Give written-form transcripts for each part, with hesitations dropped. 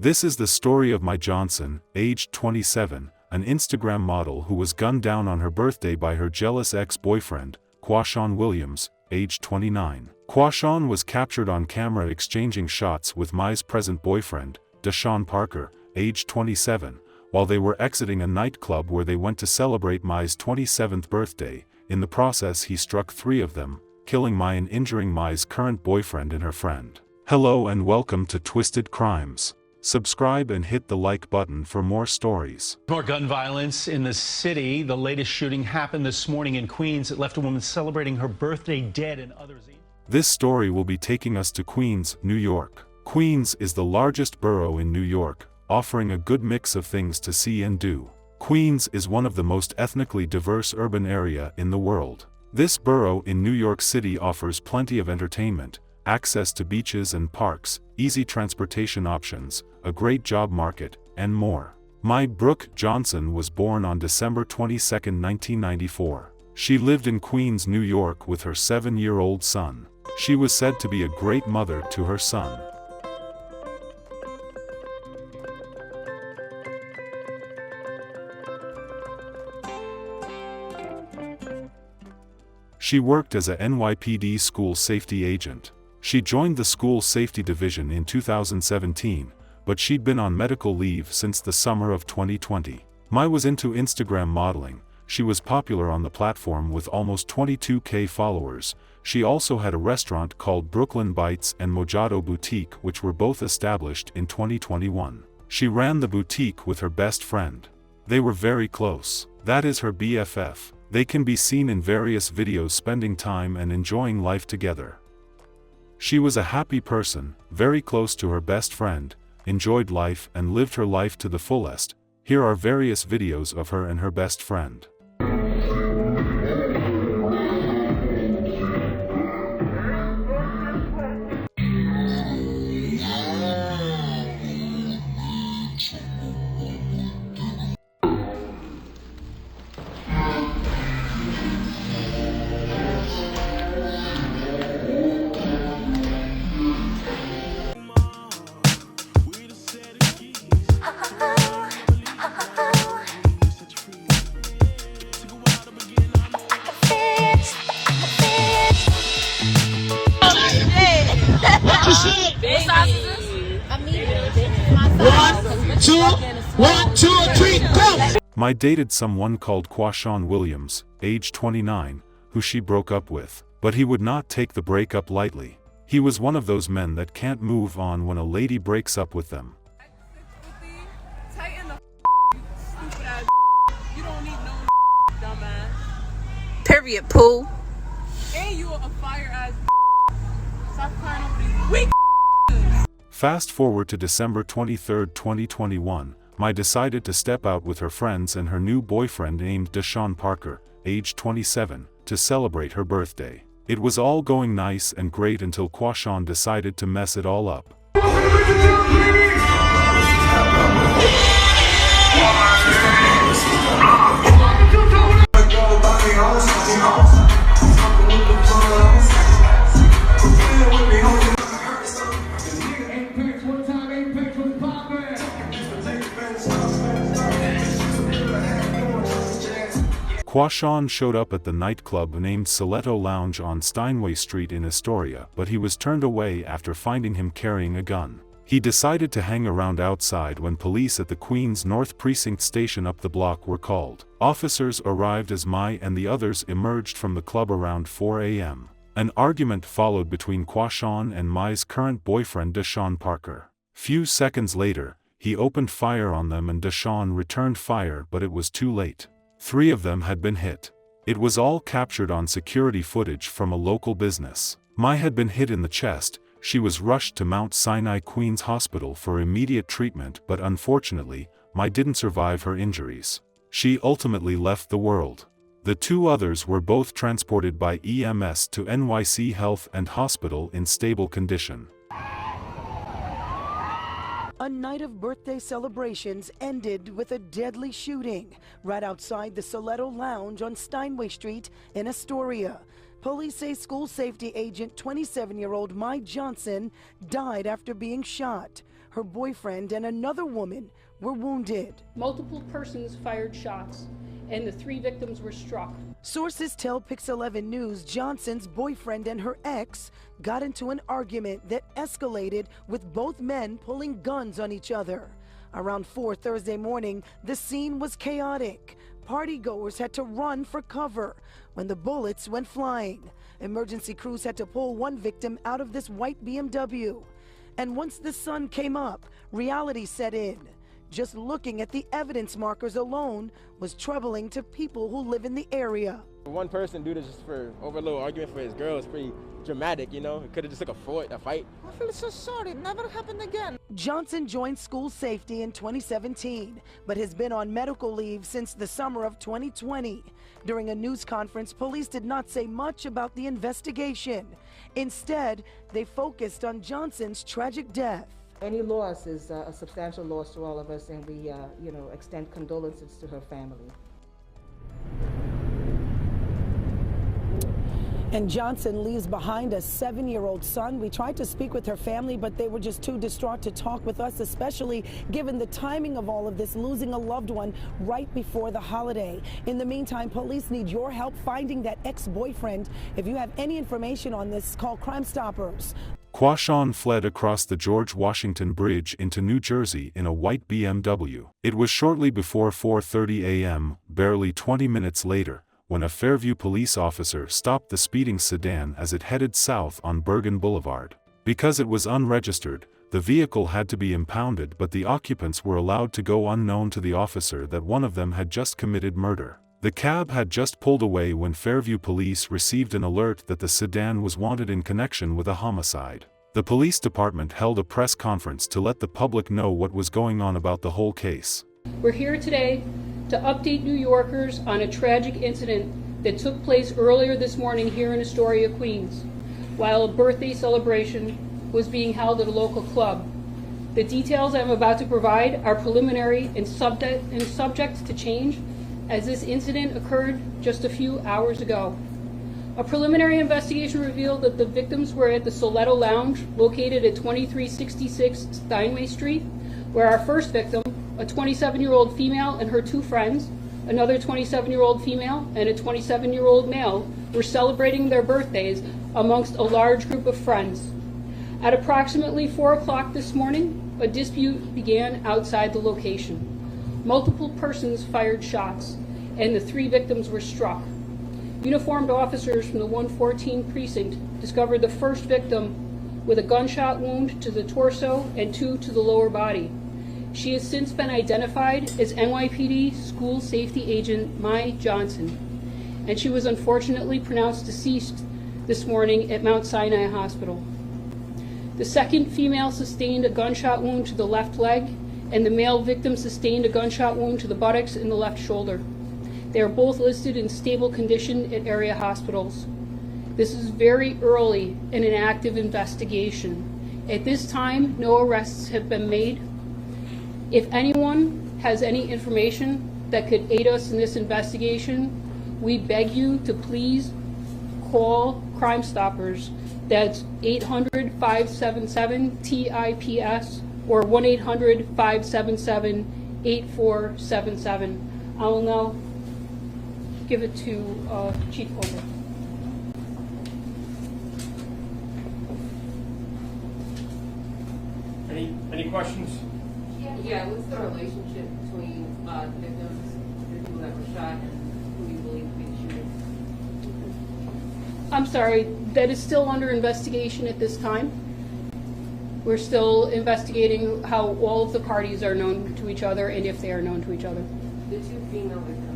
This is the story of Mya Johnson, aged 27, an Instagram model who was gunned down on her birthday by her jealous ex-boyfriend, Quashawn Williams, aged 29. Quashawn was captured on camera exchanging shots with Mya's present boyfriend, Deshaun Parker, aged 27, while they were exiting a nightclub where they went to celebrate Mya's 27th birthday. In the process he struck 3 of them, killing Mya and injuring Mya's current boyfriend and her friend. Hello and welcome to Twisted Crimes. Subscribe and hit the like button for more stories. More gun violence in the city. The latest shooting happened this morning in Queens. It left a woman celebrating her birthday dead and others. This story will be taking us to Queens, New York. Queens is the largest borough in New York, offering a good mix of things to see and do. Queens is one of the most ethnically diverse urban area in the world. This borough in New York City offers plenty of entertainment, access to beaches and parks, easy transportation options, a great job market, and more. Mya Johnson was born on December 22, 1994. She lived in Queens, New York with her 7-year-old son. She was said to be a great mother to her son. She worked as a NYPD school safety agent. She joined the school safety division in 2017, but she'd been on medical leave since the summer of 2020. Mya was into Instagram modeling. She was popular on the platform with almost 22,000 followers. She also had a restaurant called Brooklyn Bites and Mojado Boutique, which were both established in 2021. She ran the boutique with her best friend. They were very close. That is her BFF. They can be seen in various videos spending time and enjoying life together. She was a happy person, very close to her best friend, enjoyed life and lived her life to the fullest. Here are various videos of her and her best friend. One, two, three, go! Mya dated someone called Quashawn Williams, age 29, who she broke up with, but he would not take the breakup lightly. He was one of those men that can't move on when a lady breaks up with them. You don't need no dumbass. Period, Pooh. And you a fire ass. Stop crying over these weak. Fast forward to December 23, 2021, Mya decided to step out with her friends and her new boyfriend named Deshaun Parker, age 27, to celebrate her birthday. It was all going nice and great until Quashawn decided to mess it all up. Quashawn showed up at the nightclub named Stiletto Lounge on Steinway Street in Astoria, but he was turned away after finding him carrying a gun. He decided to hang around outside when police at the Queens North Precinct station up the block were called. Officers arrived as Mya and the others emerged from the club around 4 a.m. An argument followed between Quashawn and Mya's current boyfriend Deshaun Parker. Few seconds later, he opened fire on them and Deshaun returned fire, but it was too late. 3 of them had been hit. It was all captured on security footage from a local business. Mya had been hit in the chest. She was rushed to Mount Sinai Queens Hospital for immediate treatment, but unfortunately, Mya didn't survive her injuries. She ultimately left the world. The 2 others were both transported by EMS to NYC Health and Hospital in stable condition. A night of birthday celebrations ended with a deadly shooting right outside the Stiletto Lounge on Steinway Street in Astoria. Police say school safety agent 27-year-old Mya Johnson died after being shot. her boyfriend, and another woman were wounded. Multiple persons fired shots, and the 3 victims were struck. Sources tell Pix 11 News Johnson's boyfriend and her ex got into an argument that escalated with both men pulling guns on each other. Around 4 Thursday morning, the scene was chaotic. Partygoers had to run for cover when the bullets went flying. Emergency crews had to pull one victim out of this white BMW. And once the sun came up, reality set in. Just looking at the evidence markers alone was troubling to people who live in the area. One person do this just over a little argument for his girl is pretty dramatic, you know? It could have just took a fight. I feel so sorry. It never happened again. Johnson joined school safety in 2017, but has been on medical leave since the summer of 2020. During a news conference, police did not say much about the investigation. Instead, they focused on Johnson's tragic death. Any loss is a substantial loss to all of us, and we, extend condolences to her family. And Johnson leaves behind a 7-year-old son. We tried to speak with her family, but they were just too distraught to talk with us, especially given the timing of all of this, losing a loved one right before the holiday. In the meantime, police need your help finding that ex-boyfriend. If you have any information on this, call Crime Stoppers. Quashon fled across the George Washington Bridge into New Jersey in a white BMW. It was shortly before 4:30 a.m., barely 20 minutes later, when a Fairview police officer stopped the speeding sedan as it headed south on Bergen Boulevard. Because it was unregistered, the vehicle had to be impounded, but the occupants were allowed to go unknown to the officer that one of them had just committed murder. The cab had just pulled away when Fairview police received an alert that the sedan was wanted in connection with a homicide. The police department held a press conference to let the public know what was going on about the whole case. We're here today to update New Yorkers on a tragic incident that took place earlier this morning here in Astoria, Queens, while a birthday celebration was being held at a local club. The details I'm about to provide are preliminary and subject to change, as this incident occurred just a few hours ago. A preliminary investigation revealed that the victims were at the Soletto Lounge, located at 2366 Steinway Street, where our first victim, a 27-year-old female and her 2 friends, another 27-year-old female and a 27-year-old male, were celebrating their birthdays amongst a large group of friends. At approximately 4 o'clock this morning, a dispute began outside the location. Multiple persons fired shots, and the 3 victims were struck. Uniformed officers from the 114 precinct discovered the first victim with a gunshot wound to the torso and 2 to the lower body. She has since been identified as NYPD school safety agent Mya Johnson, and she was unfortunately pronounced deceased this morning at Mount Sinai Hospital. The second female sustained a gunshot wound to the left leg, and the male victim sustained a gunshot wound to the buttocks and the left shoulder. They are both listed in stable condition at area hospitals. This is very early in an active investigation. At this time, no arrests have been made. If anyone has any information that could aid us in this investigation, we beg you to please call Crime Stoppers. That's 800-577-TIPS or 1-800-577-8477. I will now give it to Chief Over. Any questions? Yeah, what's the relationship between the victims, the people that were shot, and who you believe to be the shooter? I'm sorry, that is still under investigation at this time. We're still investigating how all of the parties are known to each other and if they are known to each other. The 2 female victims,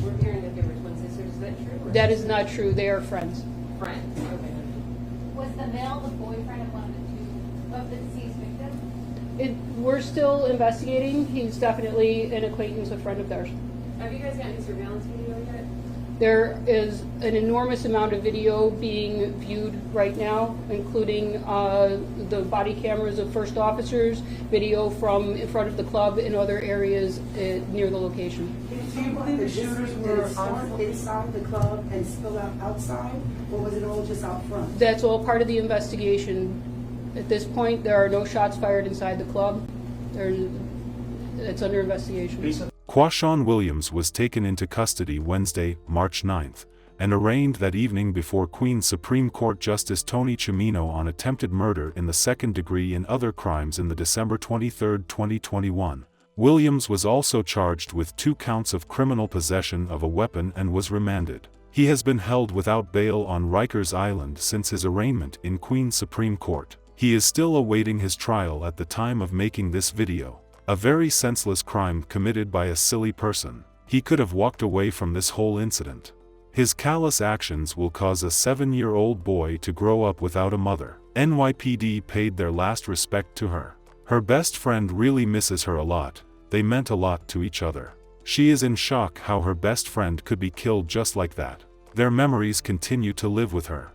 we're hearing that they were twin sisters. Is that true? That is not true. They are friends. Friends. Okay. Was the male the boyfriend of one of the deceased victims? We're still investigating. He's definitely an acquaintance, a friend of theirs. Have you guys got any surveillance video yet? There is an enormous amount of video being viewed right now, including the body cameras of first officers, video from in front of the club and other areas near the location. Do you believe the shooters were inside the club and spill out outside, or was it all just out front? That's all part of the investigation. At this point, there are no shots fired inside the club. It's under investigation. Quashawn Williams was taken into custody Wednesday, March 9th, and arraigned that evening before Queens Supreme Court Justice Tony Chimino on attempted murder in the second degree and other crimes in the December 23, 2021. Williams was also charged with 2 counts of criminal possession of a weapon and was remanded. He has been held without bail on Rikers Island since his arraignment in Queens Supreme Court. He is still awaiting his trial at the time of making this video. A very senseless crime committed by a silly person. He could have walked away from this whole incident. His callous actions will cause a 7-year-old boy to grow up without a mother. NYPD paid their last respect to her. Her best friend really misses her a lot. They meant a lot to each other. She is in shock how her best friend could be killed just like that. Their memories continue to live with her.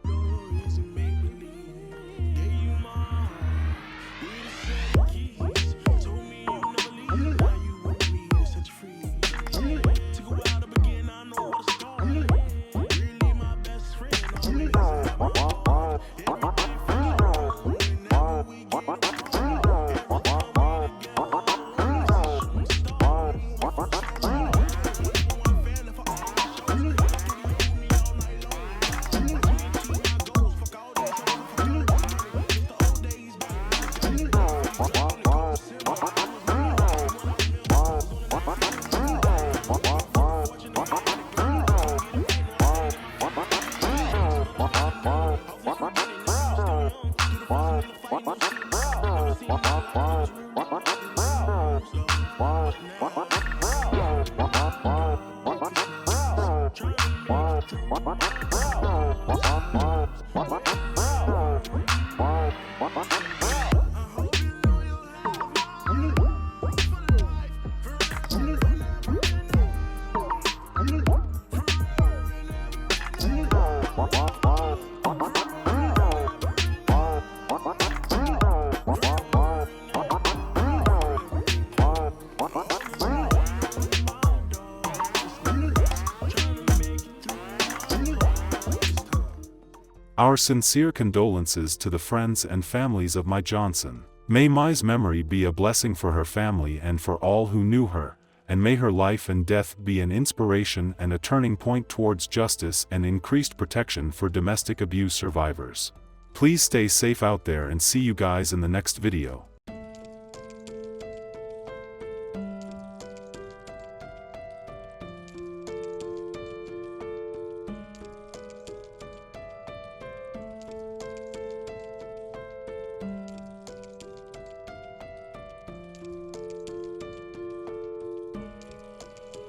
Our sincere condolences to the friends and families of Mya Johnson. May Mya's memory be a blessing for her family and for all who knew her, and may her life and death be an inspiration and a turning point towards justice and increased protection for domestic abuse survivors. Please stay safe out there and see you guys in the next video.